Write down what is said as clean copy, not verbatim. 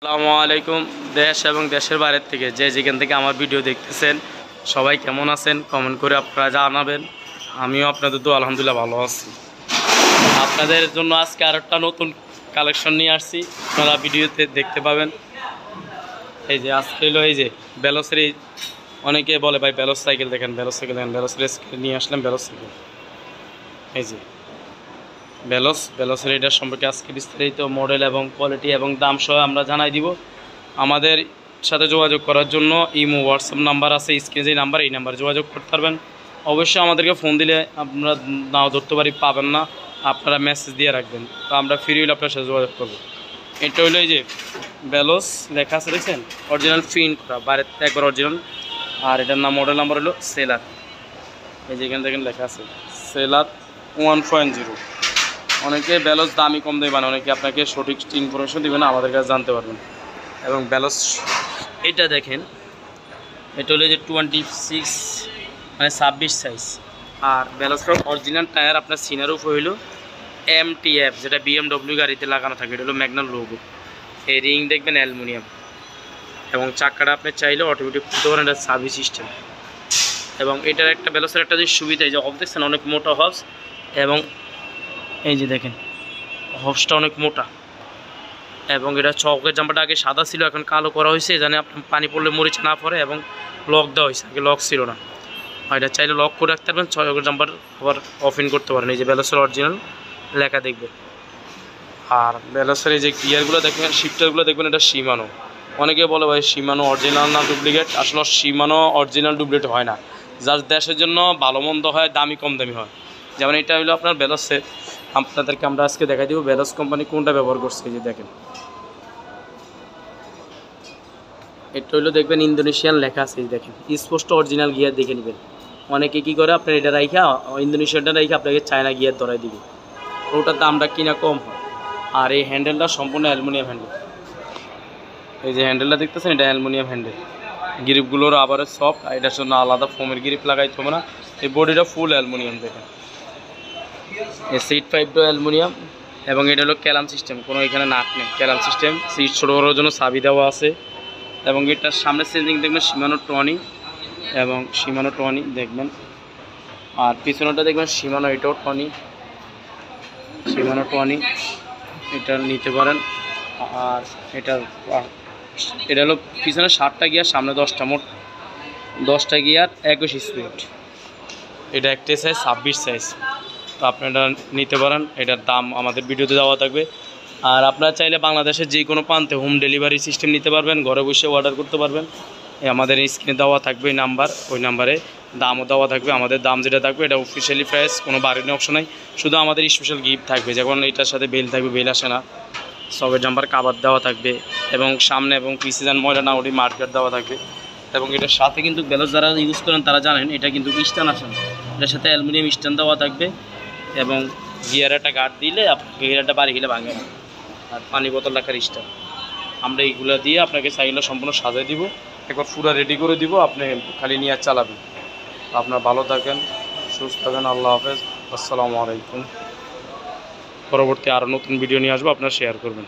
আসসালামু আলাইকুম। দেশ এবং দেশের বাইরে থেকে যেখান থেকে আমার ভিডিও দেখতেছেন সবাই কেমন আছেন কমেন্ট করে আপনারা জানাবেন। আমিও আপনাদের তো আলহামদুলিল্লাহ ভালো আছি। আপনাদের জন্য আজকে আর একটা নতুন কালেকশন নিয়ে আসছি, আপনারা ভিডিওতে দেখতে পাবেন। এই যে আজকে হলো এই যে বেলসের, অনেকে বলে ভাই বেলস সাইকেল দেখেন, বেলস সাইকেল দেখেন, বেলসের নিয়ে আসলাম বেলস সাইকেল। এই যে বেলসের এটার সম্পর্কে আজকে বিস্তারিত মডেল এবং কোয়ালিটি এবং দাম সহ আমরা জানাই দিব। আমাদের সাথে যোগাযোগ করার জন্য ইমো হোয়াটসঅ্যাপ নাম্বার আছে, স্ক্রিনে যে নাম্বার, এই নাম্বারে যোগাযোগ করতে পারবেন। অবশ্যই আমাদেরকে ফোন দিলে আপনারা নাও ধরতে পারি, পাবেন না, আপনারা মেসেজ দিয়ে রাখবেন, তো আমরা ফ্রি হলে আপনার সাথে যোগাযোগ করবো। এটা হলো এই যে বেলস লেখা আছে দেখছেন, অরিজিনাল প্রিন্ট করা, বাইরের একবার অরিজিনাল। আর এটার নাম মডেল নাম্বার হলো সেলার। এই যে এখানে দেখেন লেখা আছে সেলার 1.0। অনেকে বেলস দামি কম দেবে, মানে অনেকে আপনাকে সঠিক ইনফরমেশন দেবে না, আমাদের কাছে জানতে পারবেন। এবং বেলস এটা দেখেন, এটা হলো যে 26 মানে 26 সাইজ। আর বেলসের অরিজিনাল টায়ার আপনার সিনারুফ হইল MTF, যেটা BMW গাড়িতে লাগানো থাকে, এটা হলো ম্যাগনার লোগো। এই রিং দেখবেন অ্যালুমিনিয়াম, এবং চাকাটা আপনি চাইলে অটোমেটিক খুলতে পারেন, এটা সার্ভিস সিস্টেম। এবং এটার একটা বেলসের একটা যে সুবিধা, এই যে হব দেখছেন অনেক মোটা হবস, এবং এই যে দেখেন হবসটা অনেক মোটা। এবং এটা চকের জাম্পারটা আগে সাদা ছিল, এখন কালো করা হয়েছে, জানে আপনার পানি পড়লে মরিচা না পড়ে, এবং লক দেওয়া হয়েছে, আগে লক ছিল না। আর এটা চাইলে লক করে রাখতে পারবেন, চকের জাম্পার আবার অফ ইন করতে পারেন। এই যে বেলসের অরিজিনাল লেখা দেখবেন। আর বেলসের এই যে গিয়ারগুলো দেখবেন, শিফটারগুলো দেখবেন, এটা শিমানো। অনেকে বলে ভাই শিমানো অরিজিনাল না ডুপ্লিকেট, আসলে শিমানো অরিজিনাল ডুপ্লিকেট হয় না, যার দেশের জন্য ভালো মন্দ হয়, দামি কম দামি হয়। যেমন এটা হলো আপনার বেলসের, আপনাদেরকে আমরা আজকে দেখাই দিব বেলস কোম্পানি কোনটা ব্যবহার করছে। এই যে দেখেন, এটা হইলো দেখবেন ইন্দোনেশিয়ান লেখা আছে, দেখেন স্পষ্ট অরিজিনাল গিয়ার দেখে নেবেন। অনেকে কী করে আপনার এটা রাইখা, ইন্দোনেশিয়ানটা রাইখা আপনাকে চায়না গিয়ার ধরাই দিবে, ওটার দামটা কিনা কম হয়। আর এই হ্যান্ডেলটা সম্পূর্ণ অ্যালুমিনিয়াম হ্যান্ডেল। এই যে হ্যান্ডেলটা দেখতেছেন, এটা অ্যালুমিনিয়াম হ্যান্ডেল। গ্রিপগুলোর আবার সফট, এটার জন্য আলাদা ফোমের গ্রিপ লাগাইতে হবে না। এই বডিটা ফুল অ্যালুমিনিয়াম দেখেন। এই সিট পাইপটাও অ্যালুমিনিয়াম, এবং এটা হলো ক্যালাম সিস্টেম, কোনো এখানে নাট নেই, ক্যালাম সিস্টেম। সিট ছোটো করার জন্য চাবি দেওয়া আছে। এবং এটার সামনে সেন্সিং দেখবেন শিমানো 20, এবং শিমানো 20 দেখবেন। আর পিছনেটা দেখবেন শিমানো, এটাও 20, শিমানো 20, এটা নিতে পারেন। আর এটা হলো পিছনে 7টা গিয়ার, সামনে 10টা, মোট 10টা গিয়ার, 21 স্পিড। এটা একটা সাইজ 26 সাইজ, তো আপনারা নিতে পারেন। এটার দাম আমাদের ভিডিওতে দেওয়া থাকবে। আর আপনারা চাইলে বাংলাদেশের যে কোনো প্রান্তে হোম ডেলিভারি সিস্টেম নিতে পারবেন, ঘরে বসে অর্ডার করতে পারবেন। আমাদের স্ক্রিনে দেওয়া থাকবে নাম্বার, ওই নাম্বারে দামও দেওয়া থাকবে। আমাদের দাম যেটা থাকবে এটা অফিসিয়ালি প্রাইস, কোনো বাড়ানোর অপশন নাই, শুধু আমাদের স্পেশাল গিফট থাকবে। যেমন এটার সাথে বেল থাকবে, বেল আসে না, সবের জাম্পার কাভার দেওয়া থাকবে, এবং সামনে এবং পিছে যেন ময়লা না ওটি মার্কেট দেওয়া থাকবে। এবং এটার সাথে কিন্তু বেলস যারা ইউজ করেন তারা জানেন এটা কিন্তু স্ট্যান্ড আসে না, এটার সাথে অ্যালুমিনিয়াম স্ট্যান্ড দেওয়া থাকবে। এবং গিয়ার একটা গার্ড দিলে আপনার গিয়ারটা বাড়ি গেলে ভাঙে না। আর পানি বোতল রাখার স্ট্যান্ড, আমরা এইগুলো দিয়ে আপনাকে সাইকেলটা সম্পূর্ণ সাজিয়ে দিব, একবার পুরো রেডি করে দিব, আপনি খালি নিয়ে চালাবেন। আপনার ভালো থাকেন, সুস্থ থাকেন, আল্লাহ হাফেজ, আসসালামু আলাইকুম। পরবর্তী আরও নতুন ভিডিও নিয়ে আসবো, আপনারা শেয়ার করবেন।